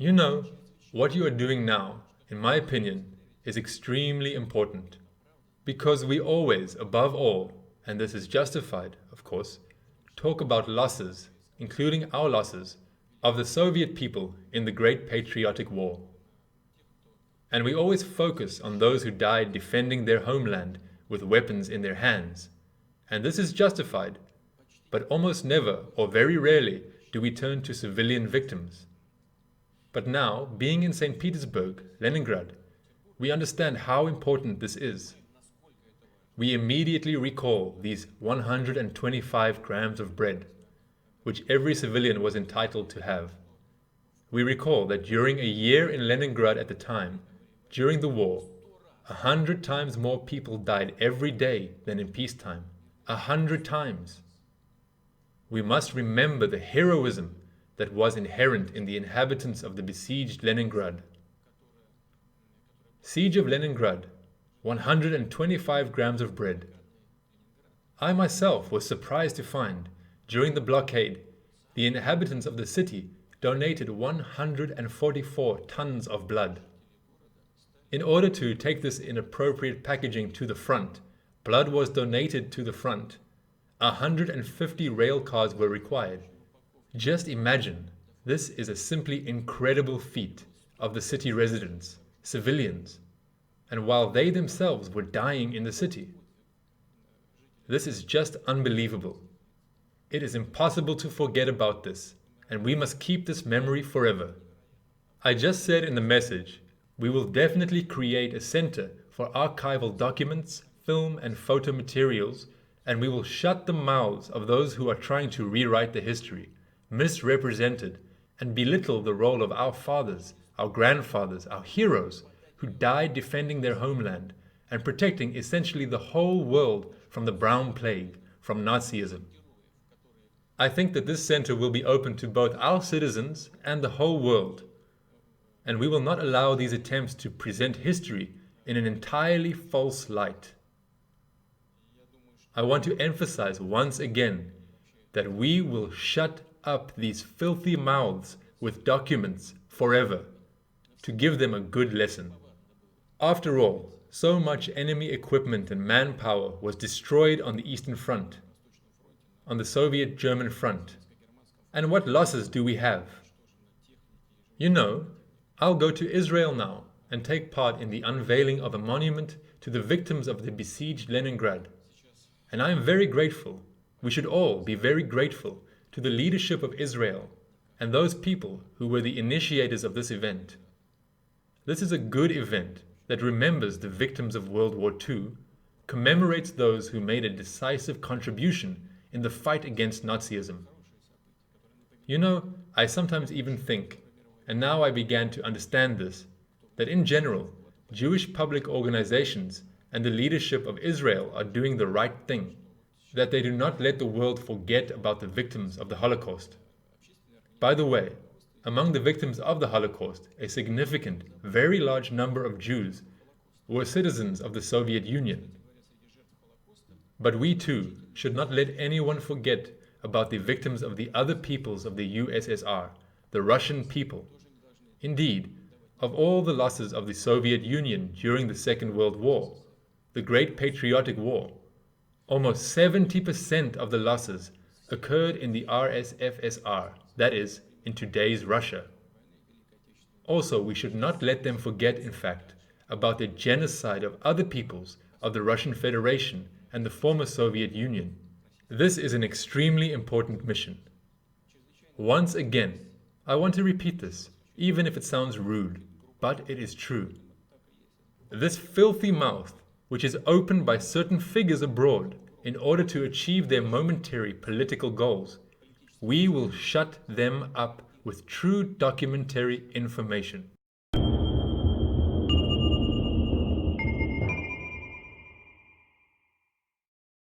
You know, what you are doing now, in my opinion, is extremely important. Because we always, above all, and this is justified, of course, talk about losses, including our losses, of the Soviet people in the Great Patriotic War. And we always focus on those who died defending their homeland with weapons in their hands. And this is justified, but almost never or very rarely do we turn to civilian victims. But now, being in St. Petersburg, Leningrad, we understand how important this is. We immediately recall these 125 grams of bread, which every civilian was entitled to have. We recall that during a year in Leningrad at the time, during the war, 100 times more people died every day than in peacetime. 100 times. We must remember the heroism that was inherent in the inhabitants of the besieged Leningrad. Siege of Leningrad, 125 grams of bread. I myself was surprised to find, during the blockade, the inhabitants of the city donated 144 tons of blood. In order to take this in appropriate packaging to the front, blood was donated to the front. 150 rail cars were required. Just imagine, this is a simply incredible feat of the city residents, civilians, and while they themselves were dying in the city. This is just unbelievable. It is impossible to forget about this, and we must keep this memory forever. I just said in the message, we will definitely create a center for archival documents, film and photo materials, and we will shut the mouths of those who are trying to rewrite the history, misrepresented, and belittle the role of our fathers, our grandfathers, our heroes, who died defending their homeland and protecting essentially the whole world from the brown plague, from Nazism. I think that this center will be open to both our citizens and the whole world, and we will not allow these attempts to present history in an entirely false light. I want to emphasize once again that we will shut up these filthy mouths with documents forever, to give them a good lesson. After all, so much enemy equipment and manpower was destroyed on the Eastern Front, on the Soviet-German front. And what losses do we have? You know, I'll go to Israel now and take part in the unveiling of a monument to the victims of the besieged Leningrad. And I am very grateful, we should all be very grateful to the leadership of Israel and those people who were the initiators of this event. This is a good event that remembers the victims of World War II, commemorates those who made a decisive contribution in the fight against Nazism. You know, I sometimes even think, and now I began to understand this, that in general, Jewish public organizations and the leadership of Israel are doing the right thing, that they do not let the world forget about the victims of the Holocaust. By the way, among the victims of the Holocaust, a significant, very large number of Jews were citizens of the Soviet Union. But we too should not let anyone forget about the victims of the other peoples of the USSR, the Russian people. Indeed, of all the losses of the Soviet Union during the Second World War, the Great Patriotic War, almost 70% of the losses occurred in the RSFSR, that is, in today's Russia. Also, we should not let them forget, in fact, about the genocide of other peoples of the Russian Federation and the former Soviet Union. This is an extremely important mission. Once again, I want to repeat this, even if it sounds rude, but it is true. This filthy mouth, which is opened by certain figures abroad in order to achieve their momentary political goals, we will shut them up with true documentary information.